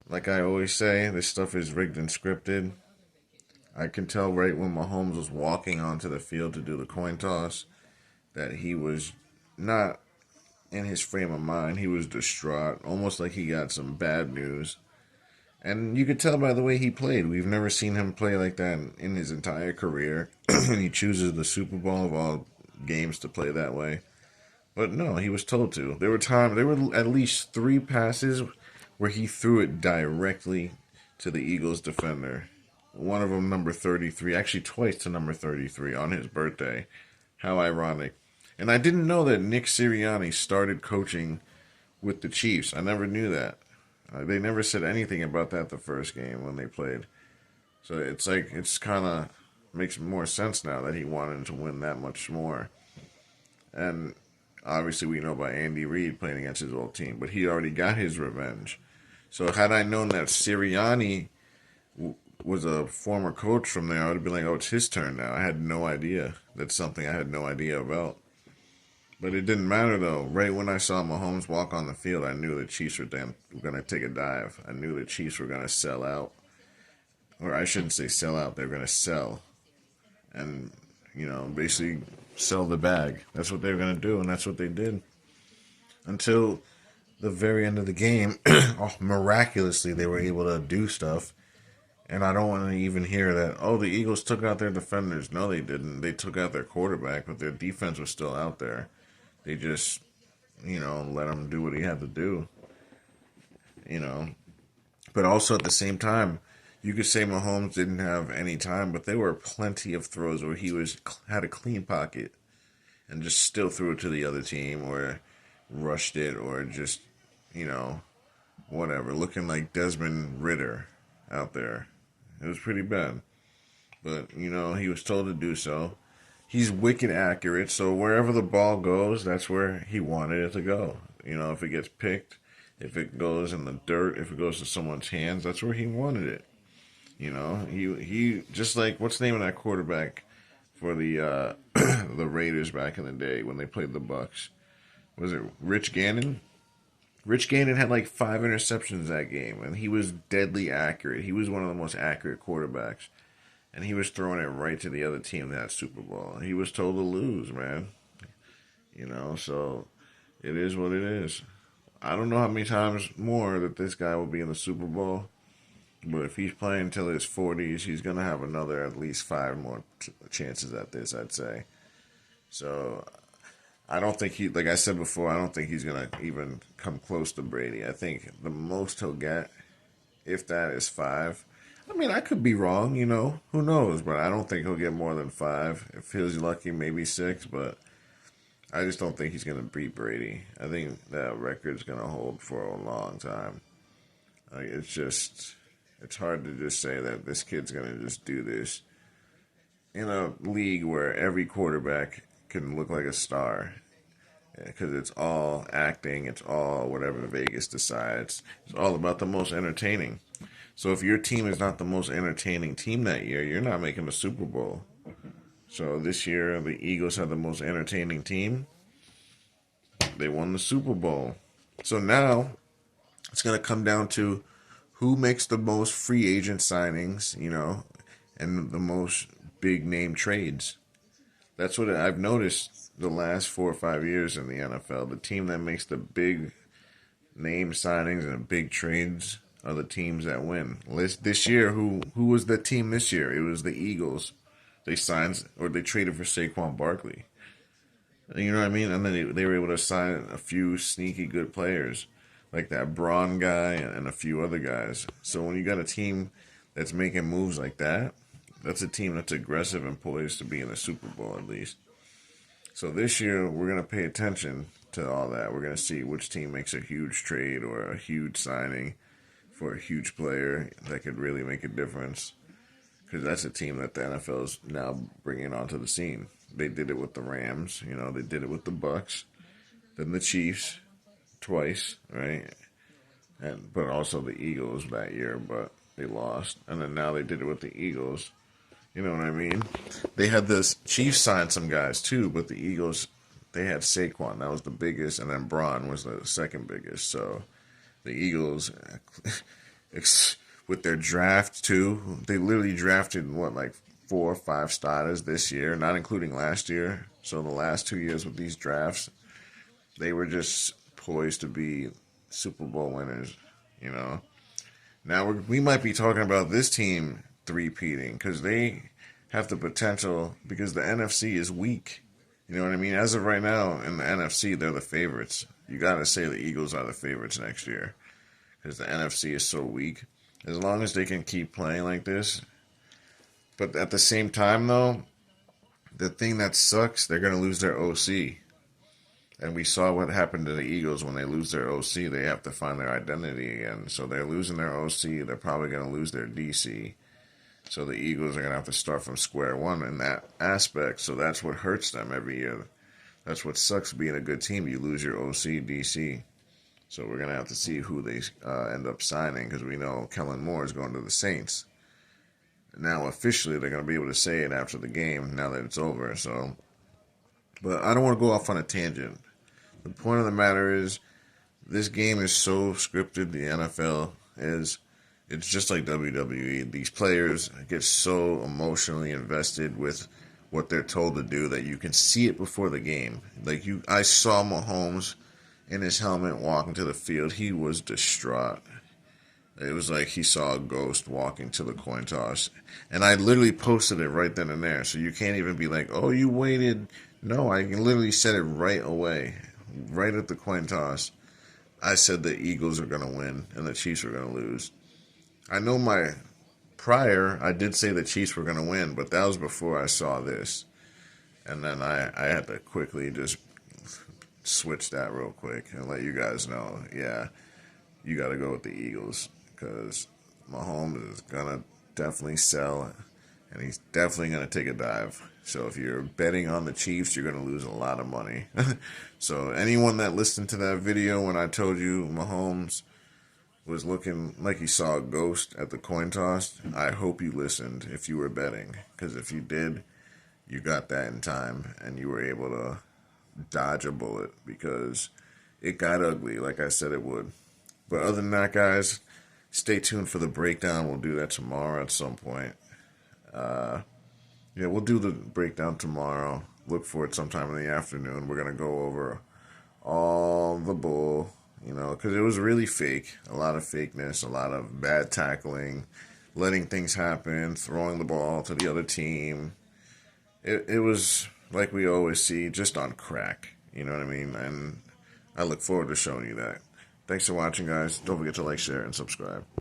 like I always say, this stuff is rigged and scripted. I can tell right when Mahomes was walking onto the field to do the coin toss that he was not in his frame of mind. He was distraught, almost like he got some bad news. And you could tell by the way he played. We've never seen him play like that in his entire career. And he chooses the Super Bowl of all games to play that way. But no, he was told to. There were at least three passes where he threw it directly to the Eagles defender. One of them, number 33, actually twice to number 33 on his birthday. How ironic. And I didn't know that Nick Sirianni started coaching with the Chiefs. I never knew that. They never said anything about that the first game when they played. So it's like, it's kind of makes more sense now that he wanted to win that much more. And obviously, we know about Andy Reid playing against his old team, but he already got his revenge. So had I known that Sirianni was a former coach from there, I would have been like, oh, it's his turn now. I had no idea. That's something I had no idea about. But it didn't matter, though. Right when I saw Mahomes walk on the field, I knew the Chiefs were going to take a dive. I knew the Chiefs were going to sell out. Or I shouldn't say sell out. They were going to sell. And, basically sell the bag. That's what they were going to do, and that's what they did. Until the very end of the game, miraculously, they were able to do stuff. And I don't want to even hear that, oh, the Eagles took out their defenders. No, they didn't. They took out their quarterback, but their defense was still out there. They just, let him do what he had to do. You know. But also at the same time, you could say Mahomes didn't have any time, but there were plenty of throws where he had a clean pocket and just still threw it to the other team or rushed it or just, whatever, looking like Desmond Ritter out there. It was pretty bad. But, he was told to do so. He's wicked accurate, so wherever the ball goes, that's where he wanted it to go. If it gets picked, if it goes in the dirt, if it goes to someone's hands, that's where he wanted it. He just like, what's the name of that quarterback for the the Raiders back in the day when they played the Bucks? Was it Rich Gannon? Rich Gannon had like 5 interceptions that game, and he was deadly accurate. He was one of the most accurate quarterbacks, and he was throwing it right to the other team that Super Bowl. He was told to lose, man. So it is what it is. I don't know how many times more that this guy will be in the Super Bowl, but if he's playing until his 40s, he's going to have another at least five more chances at this, I'd say. So I don't think like I said before, I don't think he's going to even come close to Brady. I think the most he'll get, if that, is five. I mean, I could be wrong, who knows, but I don't think he'll get more than five. If he's lucky, maybe six, but I just don't think he's going to beat Brady. I think that record's going to hold for a long time. Like, it's hard to just say that this kid's going to just do this in a league where every quarterback can look like a star. Because it's all acting, it's all whatever Vegas decides. It's all about the most entertaining. So if your team is not the most entertaining team that year, you're not making the Super Bowl. So this year, the Eagles had the most entertaining team. They won the Super Bowl. So now, it's going to come down to who makes the most free agent signings, and the most big name trades. That's what I've noticed the last 4 or 5 years in the NFL. The team that makes the big name signings and big trades are the teams that win. This year, who was the team this year? It was the Eagles. They signed or they traded for Saquon Barkley. You know what I mean? And then they were able to sign a few sneaky good players, like that Braun guy and a few other guys. So when you got a team that's making moves like that, that's a team that's aggressive and poised to be in the Super Bowl at least. So this year, we're going to pay attention to all that. We're going to see which team makes a huge trade or a huge signing for a huge player that could really make a difference. Because that's a team that the NFL is now bringing onto the scene. They did it with the Rams, they did it with the Bucks, then the Chiefs twice, right? But also the Eagles that year, but they lost. And then now they did it with the Eagles. You know what I mean? They had this Chiefs sign some guys too, but the Eagles, they had Saquon. That was the biggest, and then Braun was the second biggest. So the Eagles with their draft too. They literally drafted what, like 4 or 5 starters this year, not including last year. So the last 2 years with these drafts, they were just poised to be Super Bowl winners. You know. Now we might be talking about this team three-peating because they have the potential because the NFC is weak. You know what I mean? As of right now, in the NFC, they're the favorites. You got to say the Eagles are the favorites next year because the NFC is so weak. As long as they can keep playing like this. But at the same time, though, the thing that sucks, they're going to lose their OC. And we saw what happened to the Eagles when they lose their OC. They have to find their identity again. So they're losing their OC. They're probably going to lose their DC. So the Eagles are going to have to start from square one in that aspect. So that's what hurts them every year. That's what sucks being a good team. You lose your OC, DC. So we're going to have to see who they end up signing because we know Kellen Moore is going to the Saints. Now officially they're going to be able to say it after the game now that it's over. So, but I don't want to go off on a tangent. The point of the matter is this game is so scripted. The NFL is. It's just like WWE. These players get so emotionally invested with what they're told to do that you can see it before the game. I saw Mahomes in his helmet walking to the field. He was distraught. It was like he saw a ghost walking to the coin toss. And I literally posted it right then and there. So you can't even be like, oh, you waited. No, I literally said it right away. Right at the coin toss. I said the Eagles are going to win and the Chiefs are going to lose. I know I did say the Chiefs were going to win, but that was before I saw this. And then I had to quickly just switch that real quick and let you guys know, yeah, you got to go with the Eagles because Mahomes is going to definitely sell and he's definitely going to take a dive. So if you're betting on the Chiefs, you're going to lose a lot of money. So anyone that listened to that video when I told you Mahomes was looking like he saw a ghost at the coin toss, I hope you listened if you were betting. Because if you did, you got that in time and you were able to dodge a bullet because it got ugly like I said it would. But other than that, guys, stay tuned for the breakdown. We'll do that tomorrow at some point. Yeah, we'll do the breakdown tomorrow. Look for it sometime in the afternoon. We're going to go over all the bull. You know, because it was really fake. A lot of fakeness, a lot of bad tackling, letting things happen, throwing the ball to the other team. It was like we always see, just on crack. You know what I mean? And I look forward to showing you that. Thanks for watching, guys. Don't forget to like, share, and subscribe.